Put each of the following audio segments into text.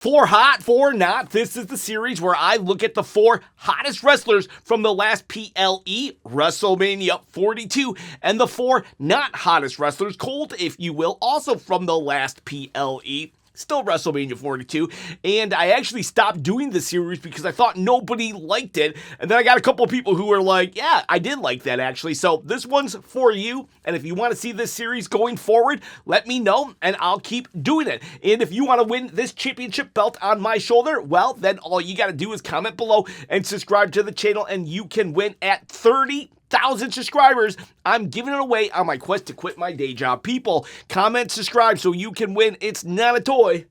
For Hot, For Not, this is the series where I look at the 4 hottest wrestlers from the last PLE, WrestleMania 42, and the 4 not hottest wrestlers, cold if you will, also from the last PLE. Still WrestleMania 42, and I actually stopped doing the series because I thought nobody liked it, and then I got a couple of people who were like, yeah, I did like that actually, so this one's for you, and if you want to see this series going forward, let me know, and I'll keep doing it. And if you want to win this championship belt on my shoulder, well, then all you got to do is comment below and subscribe to the channel, and you can win at 30,000 subscribers. I'm giving it away on my quest to quit my day job. People, comment, subscribe so you can win. It's not a toy.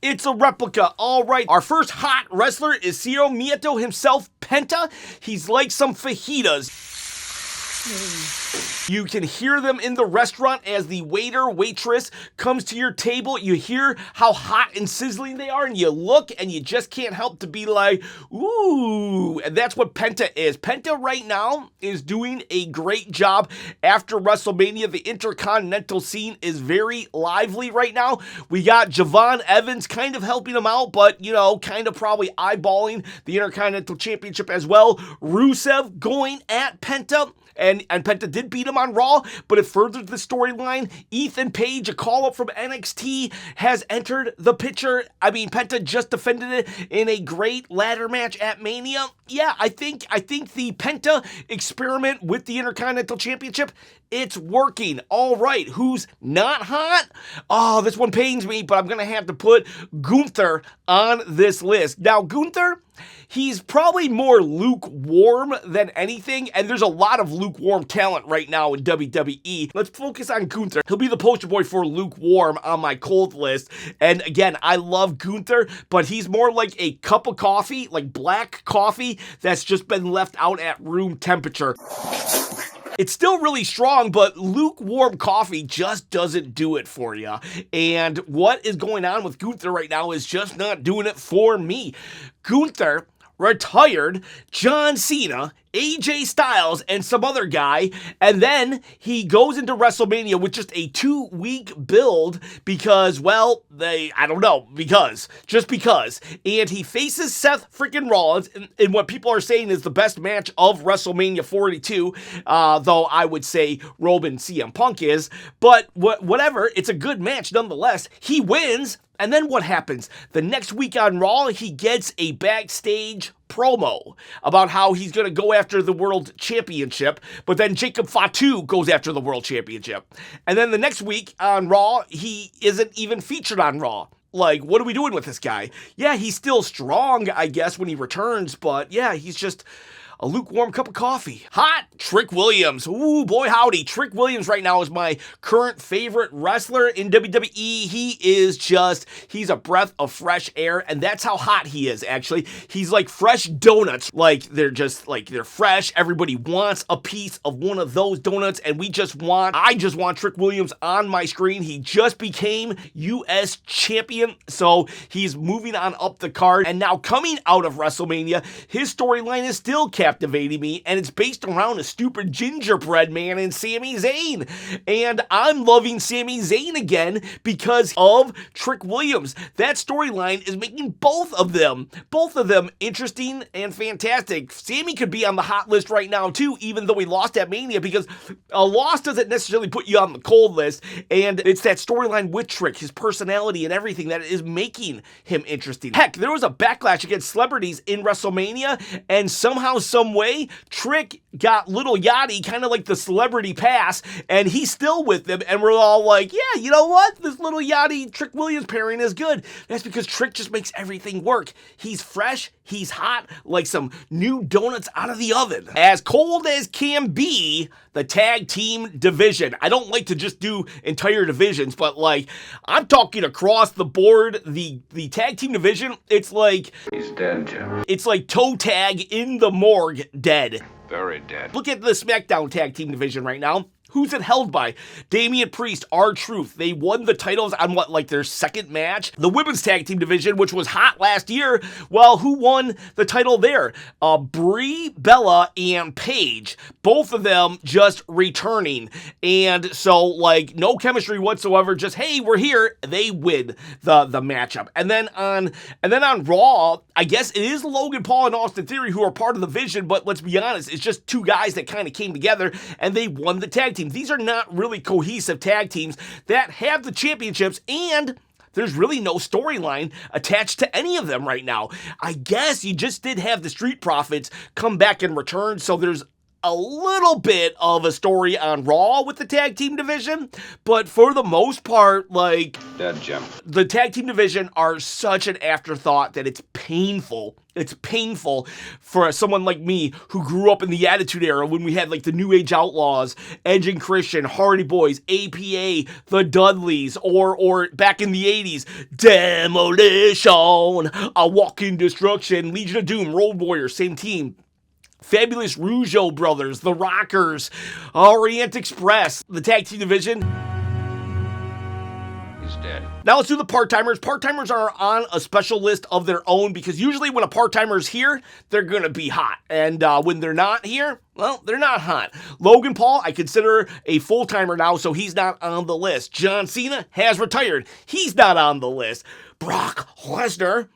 It's a replica. All right. Our first hot wrestler is Ciro Mieto himself, Penta. He's like some fajitas. You can hear them in the restaurant as the waiter, waitress comes to your table. You hear how hot and sizzling they are, and you look, and you just can't help to be like, ooh. And that's what Penta is. Penta right now is doing a great job after WrestleMania. The Intercontinental scene is very lively right now. We got Javon Evans kind of helping him out, but, you know, kind of probably eyeballing the Intercontinental Championship as well. Rusev going at Penta. And Penta did beat him on Raw, but it furthered the storyline. Ethan Page, a call-up from NXT, has entered the picture. I mean, Penta just defended it in a great ladder match at Mania. Yeah, I think the Penta experiment with the Intercontinental Championship, it's working. All right, who's not hot? Oh, this one pains me, but I'm going to have to put Gunther on this list. Now, Gunther, he's probably more lukewarm than anything, and there's a lot of lukewarm talent right now in WWE. Let's focus on Gunther. He'll be the poster boy for lukewarm on my cold list. And again, I love Gunther, but he's more like a cup of coffee, like black coffee that's just been left out at room temperature. It's still really strong, but lukewarm coffee just doesn't do it for you. And what is going on with Gunther right now is just not doing it for me. Gunther retired John Cena, AJ Styles, and some other guy, and then he goes into WrestleMania with just a 2-week build because, well, just because. And he faces Seth freaking Rollins in what people are saying is the best match of WrestleMania 42, though I would say Roman CM Punk is, but whatever, it's a good match nonetheless. He wins. And then what happens? The next week on Raw, he gets a backstage promo about how he's going to go after the World Championship, but then Jacob Fatu goes after the World Championship. And then the next week on Raw, he isn't even featured on Raw. Like, what are we doing with this guy? Yeah, he's still strong, I guess, when he returns, but yeah, he's just a lukewarm cup of coffee. Hot, Trick Williams. Ooh, boy howdy. Trick Williams right now is my current favorite wrestler in WWE. He's a breath of fresh air, and that's how hot he is, actually. He's like fresh donuts. Like, they're fresh. Everybody wants a piece of one of those donuts, and I just want Trick Williams on my screen. He just became U.S. champion, so he's moving on up the card, and now coming out of WrestleMania, his storyline is still captivating me, and it's based around a stupid gingerbread man and Sami Zayn. And I'm loving Sami Zayn again because of Trick Williams. That storyline is making both of them interesting and fantastic. Sami could be on the hot list right now too, even though he lost at Mania, because a loss doesn't necessarily put you on the cold list, and it's that storyline with Trick, his personality and everything that is making him interesting. Heck, there was a backlash against celebrities in WrestleMania, and somehow, some way, Trick got Little Yachty, kind of like the celebrity pass, and he's still with them, and we're all like, yeah, you know what? This Little Yachty Trick Williams pairing is good. That's because Trick just makes everything work. He's fresh, he's hot, like some new donuts out of the oven. As cold as can be, the tag team division. I don't like to just do entire divisions, but like, I'm talking across the board. The tag team division, it's like, he's dead, Jim. It's like toe tag in the morgue, dead. Very dead. Look at the SmackDown tag team division right now. Who's it held by? Damian Priest, R-Truth. They won the titles on their second match? The women's tag team division, which was hot last year. Well, who won the title there? Brie, Bella, and Paige. Both of them just returning. And so, no chemistry whatsoever. Just, hey, we're here. They win the matchup. And then on Raw, I guess it is Logan Paul and Austin Theory who are part of the vision, but let's be honest, it's just two guys that kind of came together and they won the tag team. These are not really cohesive tag teams that have the championships, and there's really no storyline attached to any of them right now. I guess you just did have the Street Profits come back and return, so there's a little bit of a story on Raw with the tag team division, but for the most part, Dead Jim. The tag team division are such an afterthought that it's painful. It's painful for someone like me who grew up in the Attitude Era when we had the New Age Outlaws, Edge and Christian, Hardy Boys, APA, the Dudleys, or back in the 80s, Demolition, A Walking Destruction, Legion of Doom, Road Warriors, same team. Fabulous Rougeau Brothers, The Rockers, Orient Express, the tag team division. He's dead. Now let's do the part-timers. Part-timers are on a special list of their own because usually when a part-timer is here, they're going to be hot. And when they're not here, well, they're not hot. Logan Paul, I consider a full-timer now, so he's not on the list. John Cena has retired. He's not on the list. Brock Lesnar,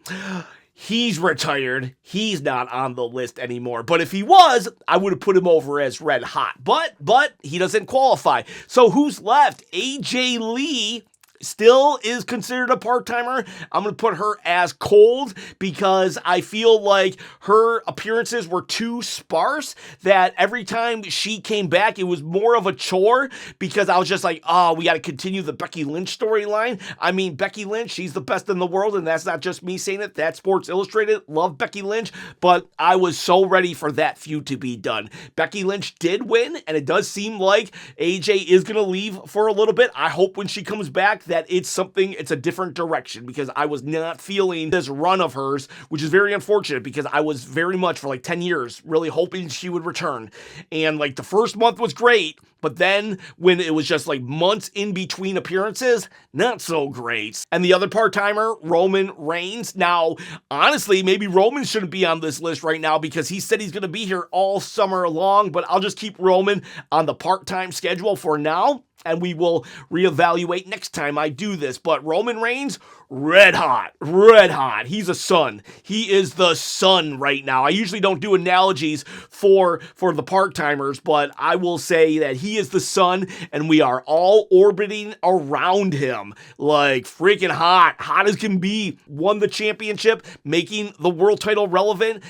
he's retired. He's not on the list anymore. But if he was, I would have put him over as red hot. But he doesn't qualify. So who's left? AJ Lee still is considered a part-timer. I'm going to put her as cold because I feel like her appearances were too sparse, that every time she came back, it was more of a chore because I was just we got to continue the Becky Lynch storyline. I mean, Becky Lynch, she's the best in the world, and that's not just me saying it. That's Sports Illustrated. Love Becky Lynch, but I was so ready for that feud to be done. Becky Lynch did win, and it does seem like AJ is going to leave for a little bit. I hope when she comes back that it's a different direction, because I was not feeling this run of hers, which is very unfortunate because I was very much for 10 years really hoping she would return. And the first month was great, but then when it was just months in between appearances, not so great. And the other part-timer, Roman Reigns. Now, honestly, maybe Roman shouldn't be on this list right now because he said he's going to be here all summer long, but I'll just keep Roman on the part-time schedule for now, and we will reevaluate next time I do this. But Roman Reigns, red hot. He's a sun. He is the sun right now. I usually don't do analogies for the part-timers, but I will say that he is the sun, and we are all orbiting around him. Freaking hot as can be. Won the championship, making the world title relevant,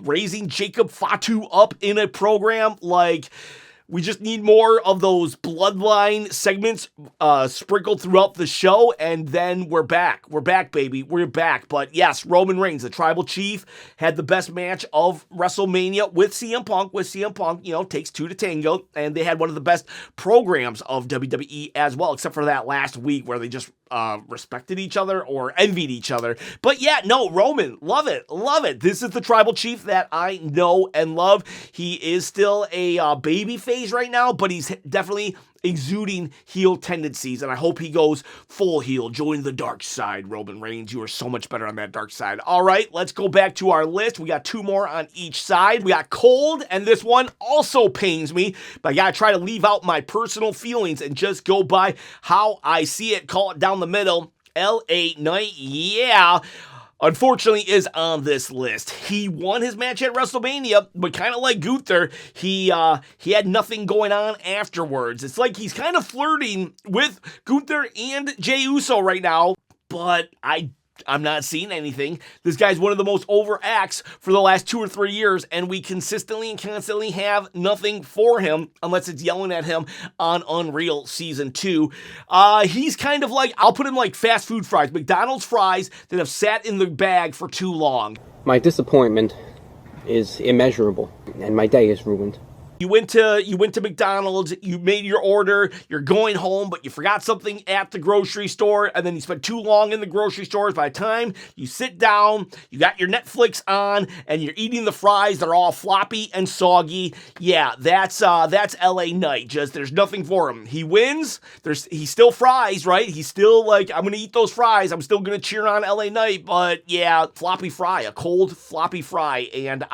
raising Jacob Fatu up in a program. We just need more of those bloodline segments sprinkled throughout the show, and then we're back. We're back, baby. We're back. But yes, Roman Reigns, the Tribal Chief, had the best match of WrestleMania with CM Punk. Takes two to tango, and they had one of the best programs of WWE as well, except for that last week where they just respected each other or envied each other. But yeah, no, Roman, love it. This is the Tribal Chief that I know and love. He is still a baby face right now, but he's definitely exuding heel tendencies, and I hope he goes full heel. Join the dark side, Roman Reigns. You are so much better on that dark side. All right, let's go back to our list. We got two more on each side. We got cold, and this one also pains me, but I gotta try to leave out my personal feelings and just go by how I see it. Call it down the middle. LA Knight, yeah, unfortunately is on this list. He won his match at WrestleMania, but kind of like Gunther, he had nothing going on afterwards. It's like he's kind of flirting with Gunther and Jey Uso right now, but I'm not seeing anything. This guy's one of the most over acts for the last 2 or 3 years, and we consistently and constantly have nothing for him unless it's yelling at him on Unreal Season 2. He's kind of I'll put him like fast food fries, McDonald's fries that have sat in the bag for too long. My disappointment is immeasurable, and my day is ruined. You went to McDonald's, you made your order, you're going home, but you forgot something at the grocery store, and then you spent too long in the grocery stores. By the time you sit down, you got your Netflix on, and you're eating the fries that are all floppy and soggy. Yeah, that's LA Knight. Just there's nothing for him. He wins. He still fries, right? He's still like, I'm gonna eat those fries. I'm still gonna cheer on LA Knight, but yeah, floppy fry, a cold floppy fry, and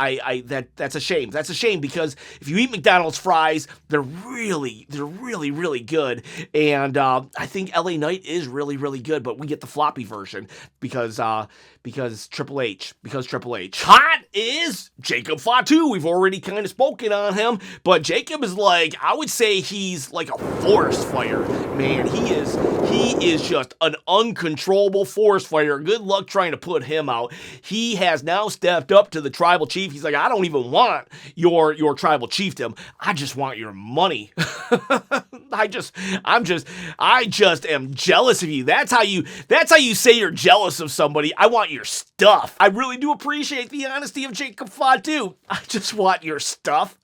that's a shame. That's a shame because if you eat McDonald's fries, they're really good, and I think LA Knight is really good, but we get the floppy version because Triple H. Hot is Jacob Fatu. We've already kind of spoken on him, but Jacob is like, I would say he's like a forest fire. Man, he is just an uncontrollable forest fire. Good luck trying to put him out. He has now stepped up to the tribal chief. He's like, I don't even want your tribal chiefdom. I just want your money. I just am jealous of you. That's how you say you're jealous of somebody. I want your stuff. I really do appreciate the honesty of Jacob Fatu. I just want your stuff.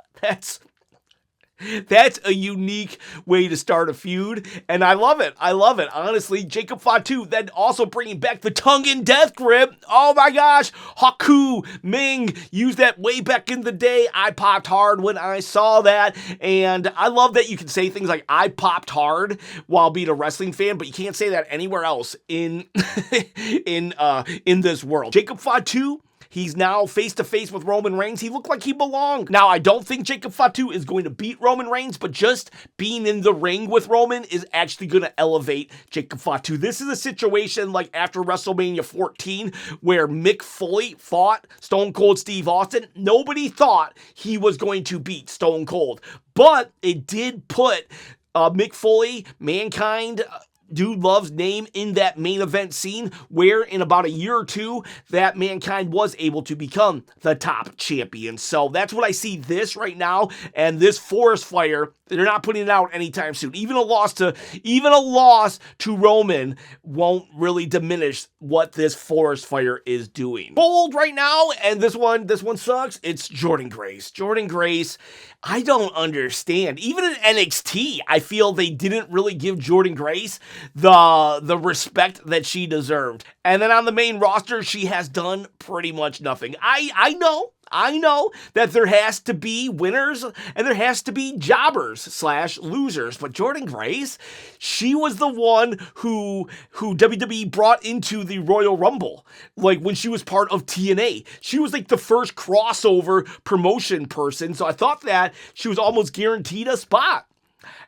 That's a unique way to start a feud, and I love it. Honestly, Jacob Fatu then also bringing back the tongue and death grip. Oh my gosh, Haku Ming used that way back in the day. I popped hard when I saw that, and I love that you can say things like I popped hard while being a wrestling fan, but you can't say that anywhere else in in this world. Jacob Fatu, he's now face-to-face with Roman Reigns. He looked like he belonged. Now, I don't think Jacob Fatu is going to beat Roman Reigns, but just being in the ring with Roman is actually going to elevate Jacob Fatu. This is a situation like after WrestleMania 14 where Mick Foley fought Stone Cold Steve Austin. Nobody thought he was going to beat Stone Cold, but it did put Mick Foley, Mankind, Dude Love's name in that main event scene where in about a year or two that Mankind was able to become the top champion. So that's what I see this right now, and this forest fire, they're not putting it out anytime soon. Even a loss to Roman won't really diminish what this forest fire is doing. Bold right now, and this one sucks. It's Jordynne Grace. Jordynne Grace, I don't understand. Even in NXT, I feel they didn't really give Jordynne Grace the respect that she deserved. And then on the main roster, she has done pretty much nothing. I know that there has to be winners and there has to be jobbers/losers, but Jordynne Grace, she was the one who WWE brought into the Royal Rumble, like when she was part of TNA. She was like the first crossover promotion person, so I thought that she was almost guaranteed a spot.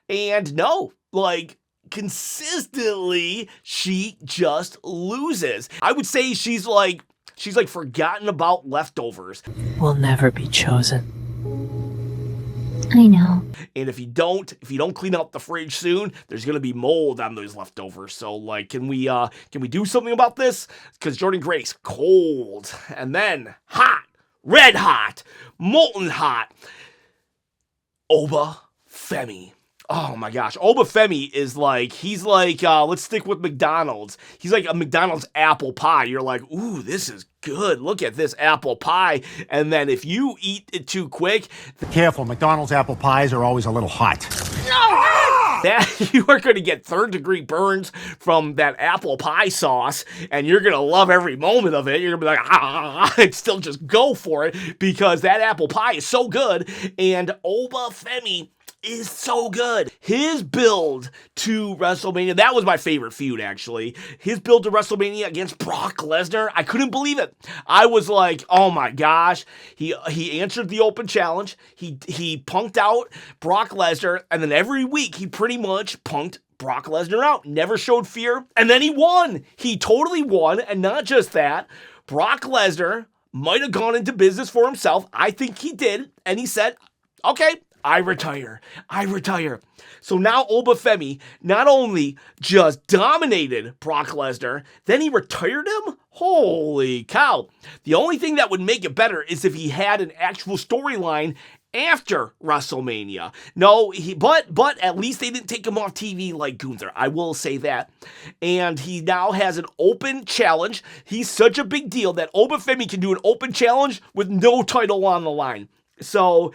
And no, like, consistently, she just loses. I would say she's like forgotten about leftovers. Will never be chosen. I know. And if you don't clean up the fridge soon, there's gonna be mold on those leftovers. So like, can we do something about this? Because Jordynne Grace, cold, and then hot, red hot, molten hot, Oba Femi. Oh my gosh, Oba Femi is like, he's like, let's stick with McDonald's. He's like a McDonald's apple pie. You're like, ooh, this is good. Look at this apple pie. And then if you eat it too quick. Careful, McDonald's apple pies are always a little hot. That you are going to get third-degree burns from that apple pie sauce, and you're going to love every moment of it. You're going to be like, and still just go for it because that apple pie is so good. And Oba Femi is so good. His build to WrestleMania, that was my favorite feud, actually. His build to WrestleMania against Brock Lesnar, I couldn't believe it. I was like, oh my gosh. He answered the open challenge. He punked out Brock Lesnar, and then every week he pretty much punked Brock Lesnar out. Never showed fear. And then he won. He totally won. And not just that, Brock Lesnar might have gone into business for himself. I think he did. And he said, okay, I retire. So now Oba Femi not only just dominated Brock Lesnar, then he retired him? Holy cow. The only thing that would make it better is if he had an actual storyline after WrestleMania. No, but at least they didn't take him off TV like Gunther. I will say that. And he now has an open challenge. He's such a big deal that Oba Femi can do an open challenge with no title on the line. So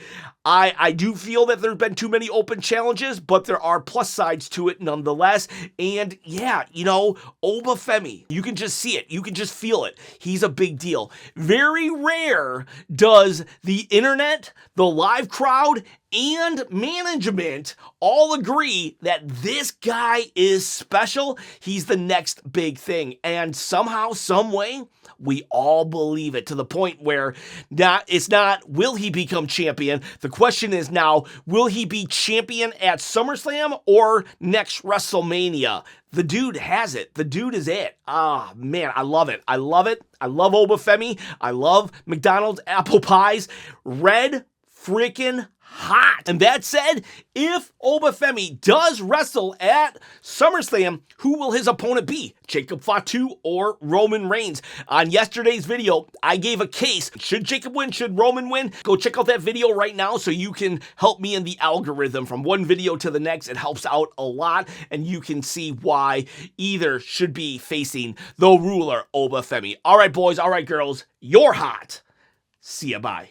I do feel that there's been too many open challenges, but there are plus sides to it nonetheless. And yeah, Oba Femi, you can just see it. You can just feel it. He's a big deal. Very rare does the internet, the live crowd, and management all agree that this guy is special. He's the next big thing. And somehow, some way, we all believe it to the point where it's not, will he become champion? The question is now, will he be champion at SummerSlam or next WrestleMania? The dude has it. The dude is it. Ah, man, I love it. I love it. I love Oba Femi. I love McDonald's apple pies. Red freaking hot. And that said, if Oba Femi does wrestle at SummerSlam, who will his opponent be? Jacob Fatu or Roman Reigns? On yesterday's video, I gave a case. Should Jacob win? Should Roman win? Go check out that video right now so you can help me in the algorithm from one video to the next. It helps out a lot, and you can see why either should be facing the ruler, Oba Femi. All right, boys. All right, girls. You're hot. See ya. Bye.